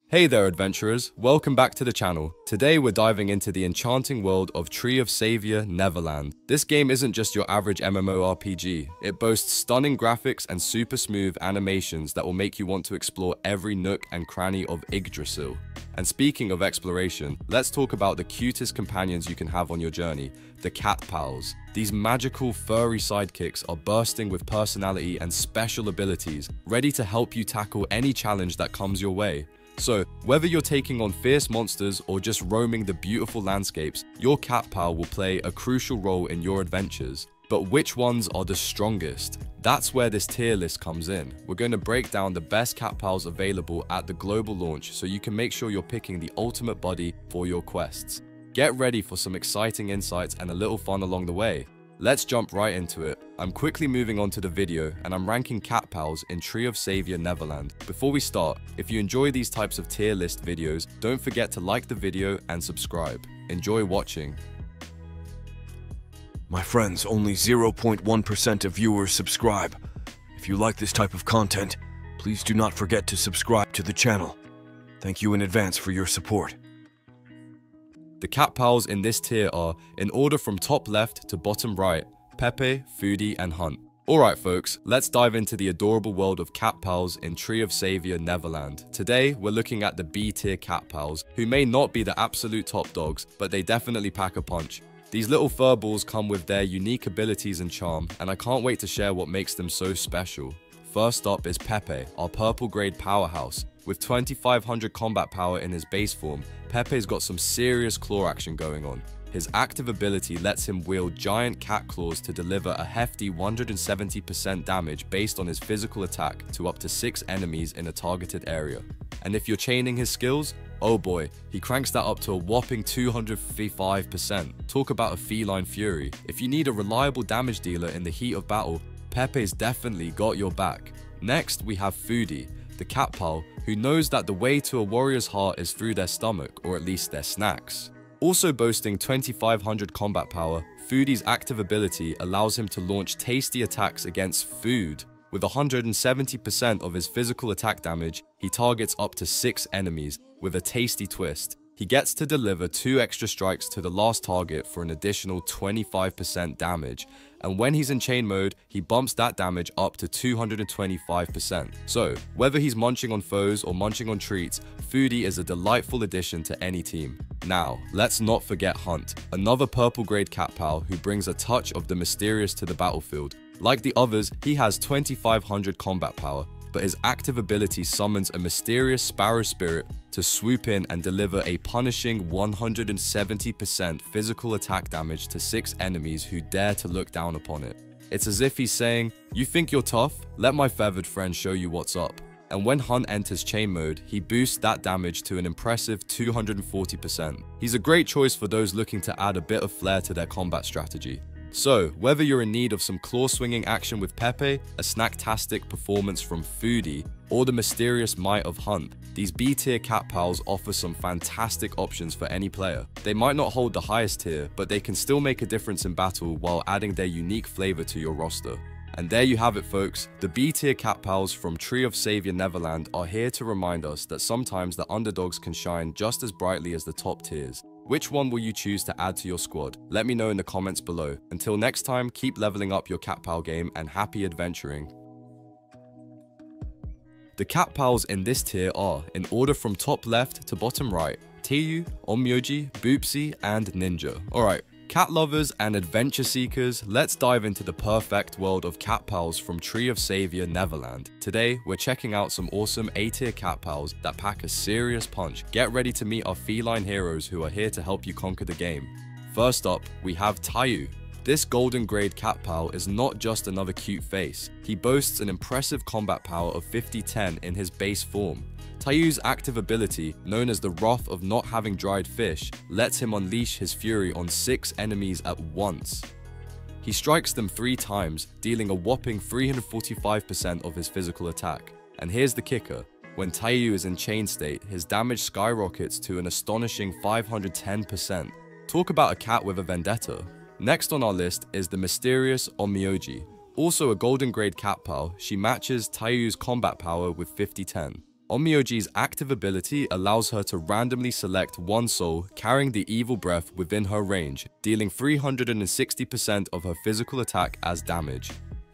Hey there adventurers, welcome back to the channel. Today we're diving into the enchanting world of Tree of Savior Neverland. This game isn't just your average MMORPG, it boasts stunning graphics and super smooth animations that will make you want to explore every nook and cranny of Yggdrasil. And speaking of exploration, let's talk about the cutest companions you can have on your journey, the Catpals. These magical furry sidekicks are bursting with personality and special abilities, ready to help you tackle any challenge that comes your way. So, whether you're taking on fierce monsters or just roaming the beautiful landscapes, your Catpal will play a crucial role in your adventures. But which ones are the strongest? That's where this tier list comes in. We're going to break down the best Catpals available at the global launch so you can make sure you're picking the ultimate buddy for your quests. Get ready for some exciting insights and a little fun along the way. Let's jump right into it. I'm quickly moving on to the video and I'm ranking Catpals in Tree of Savior Neverland. Before we start, if you enjoy these types of tier list videos, don't forget to like the video and subscribe. Enjoy watching. My friends, only 0.1% of viewers subscribe. If you like this type of content, please do not forget to subscribe to the channel. Thank you in advance for your support. The Catpals in this tier are, in order from top left to bottom right, Pepe, Foodie, and Hunt. Alright folks, let's dive into the adorable world of Catpals in Tree of Savior Neverland. Today, we're looking at the B tier Catpals, who may not be the absolute top dogs, but they definitely pack a punch. These little furballs come with their unique abilities and charm, and I can't wait to share what makes them so special. First up is Pepe, our purple grade powerhouse. With 2500 combat power in his base form, Pepe's got some serious claw action going on. His active ability lets him wield giant cat claws to deliver a hefty 170% damage based on his physical attack to up to 6 enemies in a targeted area. And if you're chaining his skills, oh boy, he cranks that up to a whopping 255%. Talk about a feline fury. If you need a reliable damage dealer in the heat of battle, Pepe's definitely got your back. Next, we have Foodie, the Catpal, who knows that the way to a warrior's heart is through their stomach, or at least their snacks. Also boasting 2500 combat power, Foodie's active ability allows him to launch tasty attacks against food. With 170% of his physical attack damage, he targets up to 6 enemies, with a tasty twist. He gets to deliver 2 extra strikes to the last target for an additional 25% damage, and when he's in chain mode, he bumps that damage up to 225%. So, whether he's munching on foes or munching on treats, Foodie is a delightful addition to any team. Now, let's not forget Hunt, another purple grade Catpal who brings a touch of the mysterious to the battlefield. Like the others, he has 2500 combat power, but his active ability summons a mysterious sparrow spirit to swoop in and deliver a punishing 170% physical attack damage to 6 enemies who dare to look down upon it. It's as if he's saying, "You think you're tough? Let my feathered friend show you what's up." And when Hunt enters chain mode, he boosts that damage to an impressive 240%. He's a great choice for those looking to add a bit of flair to their combat strategy. So, whether you're in need of some claw-swinging action with Pepe, a snacktastic performance from Foodie, or the mysterious might of Hunt, these B-tier Catpals offer some fantastic options for any player. They might not hold the highest tier, but they can still make a difference in battle while adding their unique flavor to your roster. And there you have it folks, the B-tier Catpals from Tree of Savior Neverland are here to remind us that sometimes the underdogs can shine just as brightly as the top tiers. Which one will you choose to add to your squad? Let me know in the comments below. Until next time, keep leveling up your Catpal game and happy adventuring. The Catpals in this tier are, in order from top left to bottom right, Tayu, Onmyoji, Boopsy, and Ninja. Alright, cat lovers and adventure seekers, let's dive into the perfect world of Catpals from Tree of Savior Neverland. Today, we're checking out some awesome A-tier Catpals that pack a serious punch. Get ready to meet our feline heroes who are here to help you conquer the game. First up, we have Tayu. This golden grade Catpal is not just another cute face. He boasts an impressive combat power of 50-10 in his base form. Tayu's active ability, known as the Wrath of Not Having Dried Fish, lets him unleash his fury on 6 enemies at once. He strikes them 3 times, dealing a whopping 345% of his physical attack. And here's the kicker, when Tayu is in chain state, his damage skyrockets to an astonishing 510%. Talk about a cat with a vendetta. Next on our list is the mysterious Onmyoji. Also a golden grade Catpal, she matches Tayu's combat power with 50-10. Onmyoji's active ability allows her to randomly select one soul carrying the evil breath within her range, dealing 360% of her physical attack as damage.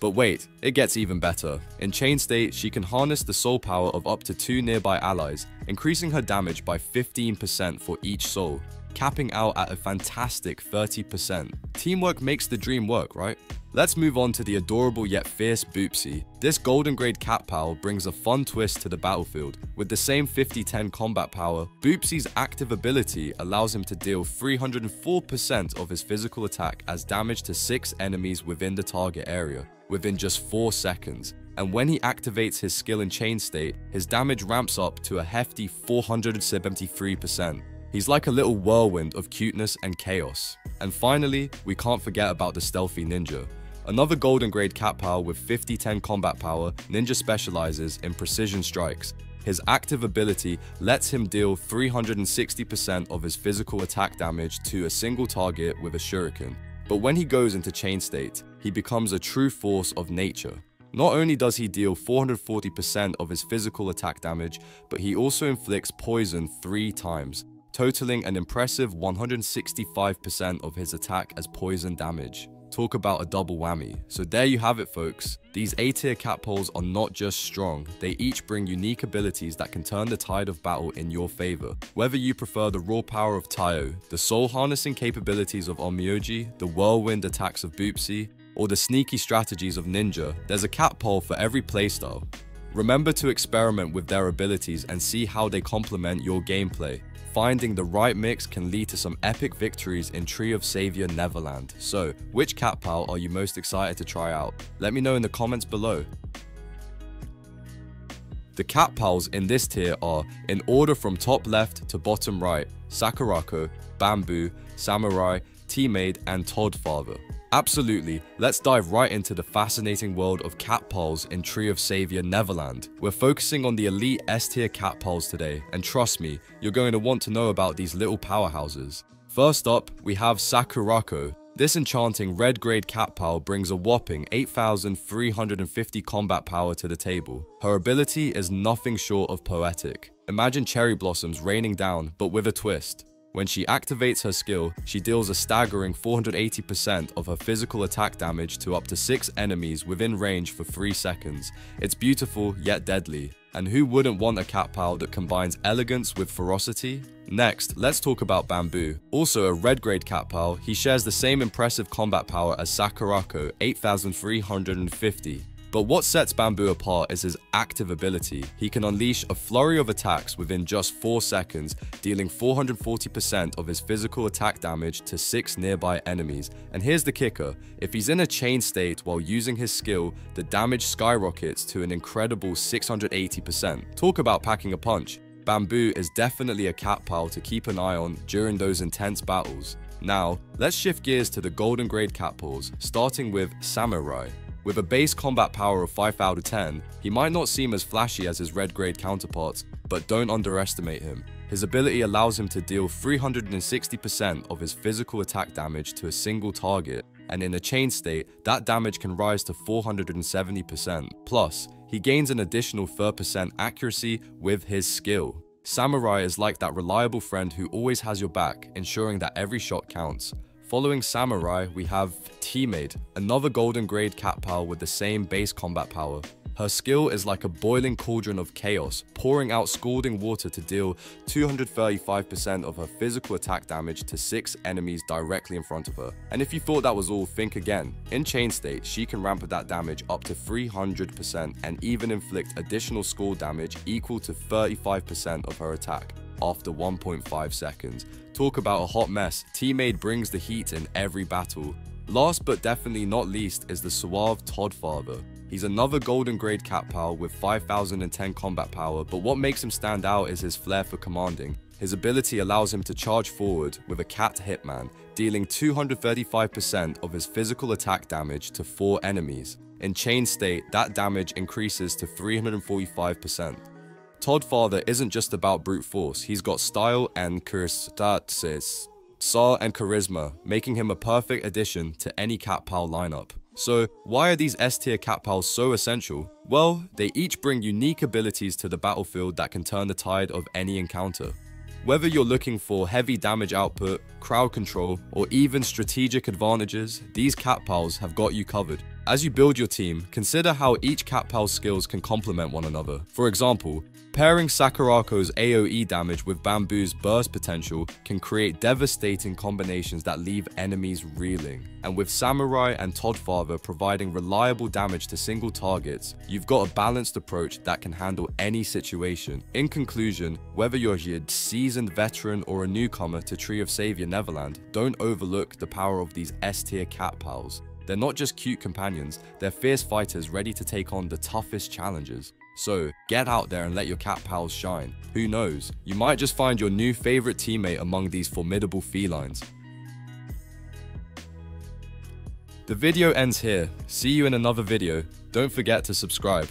But wait, it gets even better. In chain state, she can harness the soul power of up to 2 nearby allies, increasing her damage by 15% for each soul, capping out at a fantastic 30%. Teamwork makes the dream work, right? Let's move on to the adorable yet fierce Boopsie. This golden grade Catpal brings a fun twist to the battlefield. With the same 50-10 combat power, Boopsie's active ability allows him to deal 304% of his physical attack as damage to 6 enemies within the target area, within just 4 seconds. And when he activates his skill in chain state, his damage ramps up to a hefty 473%. He's like a little whirlwind of cuteness and chaos. And finally, we can't forget about the stealthy ninja. Another golden grade Catpal with 50-10 combat power, Ninja specializes in precision strikes. His active ability lets him deal 360% of his physical attack damage to a single target with a shuriken. But when he goes into chain state, he becomes a true force of nature. Not only does he deal 440% of his physical attack damage, but he also inflicts poison 3 times, totaling an impressive 165% of his attack as poison damage. Talk about a double whammy. So there you have it, folks. These A-tier Catpals are not just strong, they each bring unique abilities that can turn the tide of battle in your favor. Whether you prefer the raw power of Tayo, the soul harnessing capabilities of Onmyoji, the whirlwind attacks of Boopsie, or the sneaky strategies of Ninja, there's a Catpal for every playstyle. Remember to experiment with their abilities and see how they complement your gameplay. Finding the right mix can lead to some epic victories in Tree of Savior Neverland. So, which Catpal are you most excited to try out? Let me know in the comments below. The Catpals in this tier are, in order from top left to bottom right, Sakurako, Bamboo, Samurai, Teammate, and Toddfather. Absolutely, let's dive right into the fascinating world of Catpals in Tree of Savior Neverland. We're focusing on the elite S-tier Catpals today, and trust me, you're going to want to know about these little powerhouses. First up, we have Sakurako. This enchanting red grade Catpal brings a whopping 8,350 combat power to the table. Her ability is nothing short of poetic. Imagine cherry blossoms raining down, but with a twist. When she activates her skill, she deals a staggering 480% of her physical attack damage to up to 6 enemies within range for 3 seconds. It's beautiful yet deadly. And who wouldn't want a Catpal that combines elegance with ferocity? Next, let's talk about Bamboo. Also a red grade Catpal, he shares the same impressive combat power as Sakurako, 8,350. But what sets Bamboo apart is his active ability. He can unleash a flurry of attacks within just 4 seconds, dealing 440% of his physical attack damage to 6 nearby enemies. And here's the kicker, if he's in a chain state while using his skill, the damage skyrockets to an incredible 680%. Talk about packing a punch. Bamboo is definitely a Catpal to keep an eye on during those intense battles. Now, let's shift gears to the golden grade Catpals, starting with Samurai. With a base combat power of 5 out of 10, he might not seem as flashy as his red grade counterparts, but don't underestimate him. His ability allows him to deal 360% of his physical attack damage to a single target, and in a chain state, that damage can rise to 470%. Plus, he gains an additional 3% accuracy with his skill. Samurai is like that reliable friend who always has your back, ensuring that every shot counts. Following Samurai, we have Teammate, another golden grade Catpal with the same base combat power. Her skill is like a boiling cauldron of chaos, pouring out scalding water to deal 235% of her physical attack damage to 6 enemies directly in front of her. And if you thought that was all, think again. In chain state, she can ramp that damage up to 300% and even inflict additional scald damage equal to 35% of her attack after 1.5 seconds. Talk about a hot mess, Teammate brings the heat in every battle. Last but definitely not least is the suave Toddfather. He's another golden grade Catpal with 5,010 combat power, but what makes him stand out is his flair for commanding. His ability allows him to charge forward with a cat hitman, dealing 235% of his physical attack damage to 4 enemies. In chain state, that damage increases to 345%. Toddfather isn't just about brute force, he's got style and charisma. SAR, and Charisma, making him a perfect addition to any Catpal lineup. So, why are these S-tier Catpals so essential? Well, they each bring unique abilities to the battlefield that can turn the tide of any encounter. Whether you're looking for heavy damage output, crowd control, or even strategic advantages, these Catpals have got you covered. As you build your team, consider how each Catpal's skills can complement one another. For example, pairing Sakurako's AoE damage with Bamboo's burst potential can create devastating combinations that leave enemies reeling. And with Samurai and Toddfather providing reliable damage to single targets, you've got a balanced approach that can handle any situation. In conclusion, whether you're a seasoned veteran or a newcomer to Tree of Savior Neverland, don't overlook the power of these S-tier Catpals. They're not just cute companions, they're fierce fighters ready to take on the toughest challenges. So, get out there and let your Catpals shine. Who knows, you might just find your new favorite teammate among these formidable felines. The video ends here. See you in another video. Don't forget to subscribe.